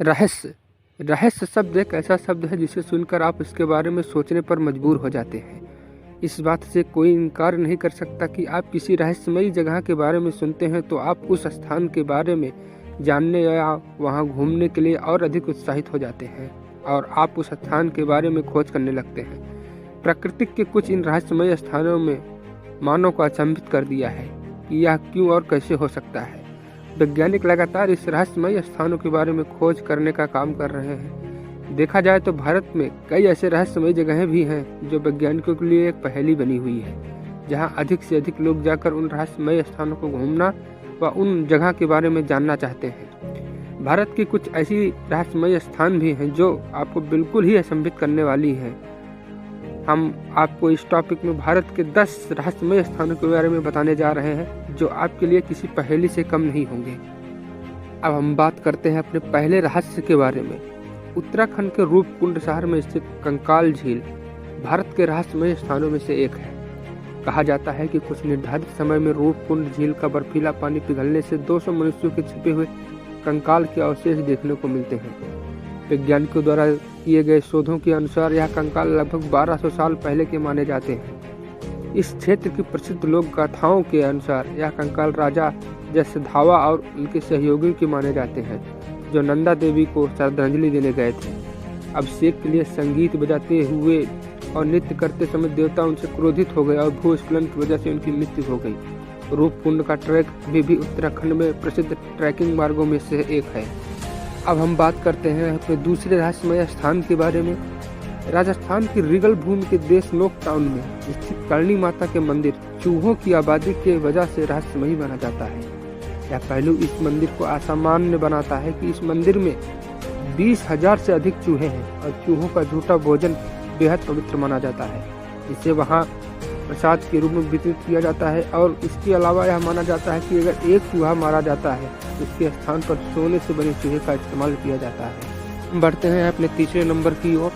रहस्य रहस्य शब्द एक ऐसा शब्द है जिसे सुनकर आप इसके बारे में सोचने पर मजबूर हो जाते हैं। इस बात से कोई इनकार नहीं कर सकता कि आप किसी रहस्यमयी जगह के बारे में सुनते हैं तो आप उस स्थान के बारे में जानने या वहां घूमने के लिए और अधिक उत्साहित हो जाते हैं और आप उस स्थान के बारे में खोज करने लगते हैं। प्रकृति के कुछ इन रहस्यमय स्थानों में मानव को अचंभित कर दिया है कि यह क्यों और कैसे हो सकता है। वैज्ञानिक लगातार इस रहस्यमय स्थानों के बारे में खोज करने का काम कर रहे हैं। देखा जाए तो भारत में कई ऐसे रहस्यमय जगहें भी हैं जो वैज्ञानिकों के लिए एक पहेली बनी हुई है, जहां अधिक से अधिक लोग जाकर उन रहस्यमय स्थानों को घूमना व उन जगह के बारे में जानना चाहते हैं। भारत की कुछ ऐसी रहस्यमय स्थान भी हैं जो आपको बिल्कुल ही अचंभित करने वाली हैं। हम आपको इस टॉपिक में भारत के 10 रहस्यमय स्थानों के बारे में बताने जा रहे हैं जो आपके लिए किसी पहेली से कम नहीं होंगे। अब हम बात करते हैं अपने पहले रहस्य के बारे में। उत्तराखंड के रूपकुंड शहर में स्थित कंकाल झील भारत के रहस्यमय स्थानों में से एक है। कहा जाता है कि कुछ निर्धारित समय में रूपकुंड झील का बर्फीला पानी पिघलने से 200 मनुष्यों के छिपे हुए कंकाल के अवशेष देखने को मिलते हैं। वैज्ञानिकों द्वारा किए गए शोधों के अनुसार यह कंकाल लगभग 1200 साल पहले के माने जाते हैं। इस क्षेत्र की प्रसिद्ध लोक गाथाओं के अनुसार यह कंकाल राजा जसधावा और उनके सहयोगियों के माने जाते हैं, जो नंदा देवी को श्रद्धांजलि देने गए थे। अभिषेक के लिए संगीत बजाते हुए और नृत्य करते समय देवता उनसे क्रोधित हो गए और भूस्खलन की वजह से उनकी मृत्यु हो गई। रूपकुंड का ट्रैक अभी भी उत्तराखंड में प्रसिद्ध ट्रैकिंग मार्गों में से एक है। अब हम बात करते हैं अपने दूसरे रहस्यमय स्थान के बारे में। राजस्थान की रिगल भूमि के देशनोक टाउन में स्थित करणी माता के मंदिर चूहों की आबादी के वजह से रहस्यमयी माना जाता है। यह पहलू इस मंदिर को असामान्य बनाता है कि इस मंदिर में 20,000 से अधिक चूहे हैं और चूहों का झूठा भोजन बेहद पवित्र माना जाता है, जिसे वहां प्रसाद के रूप में वितरित किया जाता है। और इसके अलावा यह माना जाता है कि अगर एक चूहा मारा जाता है तो उसके स्थान पर सोने से बने चूहे का इस्तेमाल किया जाता है। बढ़ते हैं अपने तीसरे नंबर की ओर।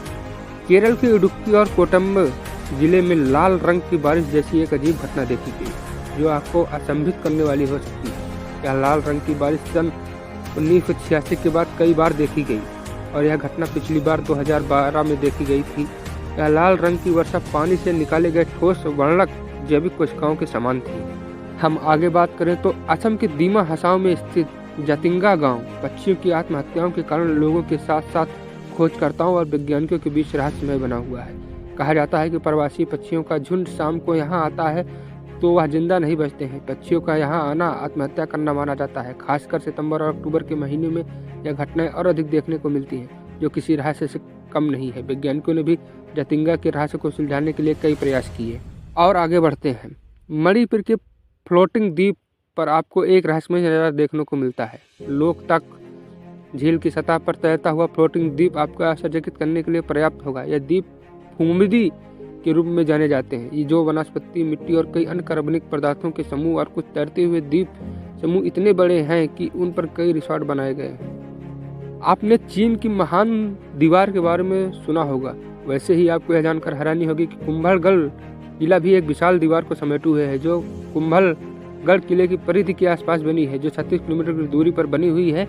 केरल के इडुक्की और कोटम्ब जिले में लाल रंग की बारिश जैसी एक अजीब घटना देखी गई जो आपको अचंभित करने वाली हो सकती है। यह लाल रंग की बारिश सन 1986 के बाद कई बार देखी गई और यह घटना पिछली बार 2012 में देखी गई थी। यह लाल रंग की वर्षा पानी से निकाले गए ठोस वर्णक जैविक कोशिकाओं के समान थी। हम आगे बात करें तो असम के दीमा हसाओं में स्थित जतिंगा गांव पक्षियों की आत्महत्याओं के कारण लोगों के साथ साथ खोजकर्ताओं और वैज्ञानिकों के बीच रहस्यमय बना हुआ है। कहा जाता है कि प्रवासी पक्षियों का झुंड शाम को यहाँ आता है तो वह जिंदा नहीं बचते हैं। पक्षियों का यहाँ आना आत्महत्या करना माना जाता है। खासकर सितंबर और अक्टूबर के महीने में यह घटनाएं और अधिक देखने को मिलती हैं, जो किसी रहस्य से कम नहीं है। वैज्ञानिकों ने भी जतिंगा के रहस्य को सुलझाने के लिए कई प्रयास किए। और आगे बढ़ते हैं। मणिपुर के फ्लोटिंग द्वीप पर आपको एक रहस्यमय नजारा देखने को मिलता है। लोकतक झील की सतह पर तैरता हुआ फ्लोटिंग द्वीप आपको आश्चर्यचकित करने के लिए पर्याप्त होगा। यह द्वीप फुमदी के रूप में जाने जाते हैं, ये जो वनस्पति, मिट्टी और कई अन्य कार्बनिक पदार्थों के समूह और कुछ तैरते हुए द्वीप समूह इतने बड़े हैं कि उन पर कई रिसोर्ट बनाए गए हैं। आपने चीन की महान दीवार के बारे में सुना होगा, वैसे ही आपको यह जानकर हैरानी होगी कि कुंभलगढ़ किला भी एक विशाल दीवार को समेटे हुए है, जो कुंभलगढ़ किले की परिधि के आसपास बनी है, जो 36 किलोमीटर की दूरी पर बनी हुई है।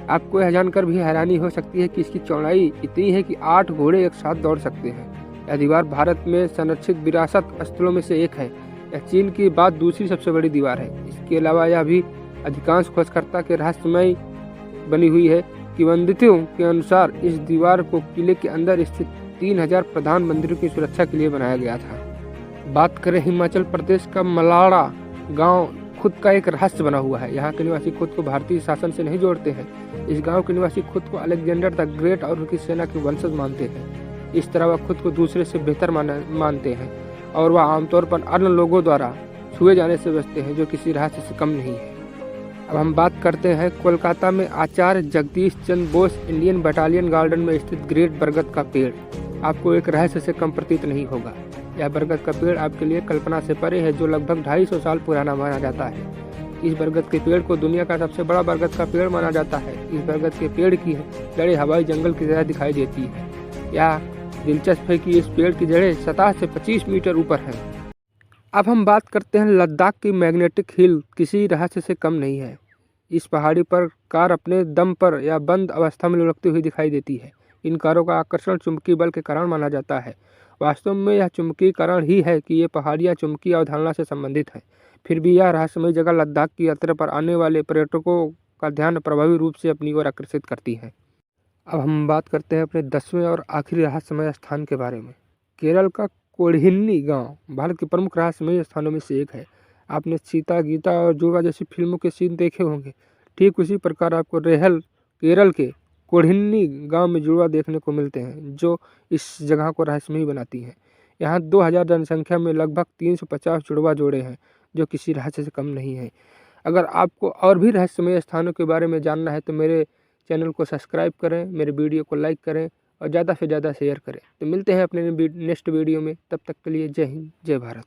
आपको यह जानकर भी हैरानी हो सकती है कि इसकी चौड़ाई इतनी है कि 8 घोड़े एक साथ दौड़ सकते हैं। यह दीवार भारत में संरक्षित विरासत स्थलों में से एक है। यह चीन के बाद दूसरी सबसे बड़ी दीवार है। इसके अलावा यह भी अधिकांश खोजकर्ता के रहस्यमय बनी हुई है। किंवदंतियों के अनुसार इस दीवार को किले के अंदर स्थित 3000 प्रधान मंदिरों की सुरक्षा के लिए बनाया गया था। बात करें हिमाचल प्रदेश का मलाड़ा गांव खुद का एक रहस्य बना हुआ है। यहाँ के निवासी खुद को भारतीय शासन से नहीं जोड़ते हैं। इस गांव के निवासी खुद को अलेक्जेंडर द ग्रेट और उनकी सेना के वंशज मानते हैं। इस तरह वह खुद को दूसरे से बेहतर मानते हैं और वह आमतौर पर अन्य लोगों द्वारा छुए जाने से बचते हैं, जो किसी रहस्य से कम नहीं है। अब हम बात करते हैं कोलकाता में आचार्य Jagdish Chandra Bose Indian battalion garden में स्थित ग्रेट बरगद का पेड़ आपको एक रहस्य से कम प्रतीत नहीं होगा। यह बरगद का पेड़ आपके लिए कल्पना से परे है, जो लगभग 250 साल पुराना माना जाता है। इस बरगद के पेड़ को दुनिया का सबसे बड़ा बरगद का पेड़ माना जाता है। इस बरगद के पेड़ की जड़ें हवाई जंगल की तरह दिखाई देती है। यह दिलचस्प है कि इस पेड़ की जड़ें सतह से 25 मीटर ऊपर हैं। अब हम बात करते हैं लद्दाख की मैग्नेटिक हिल किसी रहस्य से कम नहीं है। इस पहाड़ी पर कार अपने दम पर या बंद अवस्था में लुढ़कती हुई दिखाई देती है। इन कारों का आकर्षण चुंबकीय बल के कारण माना जाता है। वास्तव में यह चुंबकीय कारण ही है कि ये पहाड़ियाँ चुंबकीय अवधारणा से संबंधित हैं। फिर भी यह रहस्यमयी जगह लद्दाख की यात्रा पर आने वाले पर्यटकों का ध्यान प्रभावी रूप से अपनी ओर आकर्षित करती है। अब हम बात करते हैं अपने 10वें और आखिरी रहस्यमय स्थान के बारे में। केरल का कोडिन्नी गांव भारत के प्रमुख रहस्यमय स्थानों में से एक है। आपने सीता, गीता और जुड़वा जैसी फिल्मों के सीन देखे होंगे। ठीक उसी प्रकार आपको केरल के कोडिन्नी गांव में जुड़वा देखने को मिलते हैं, जो इस जगह को रहस्यमयी बनाती हैं। यहाँ 2000 जनसंख्या में लगभग 350 जुड़वा जोड़े हैं, जो किसी रहस्य से कम नहीं है। अगर आपको और भी रहस्यमय स्थानों के बारे में जानना है तो मेरे चैनल को सब्सक्राइब करें, मेरे वीडियो को लाइक करें और ज़्यादा से ज़्यादा शेयर करें। तो मिलते हैं अपने नेक्स्ट वीडियो में। तब तक के लिए जय हिंद, जय भारत।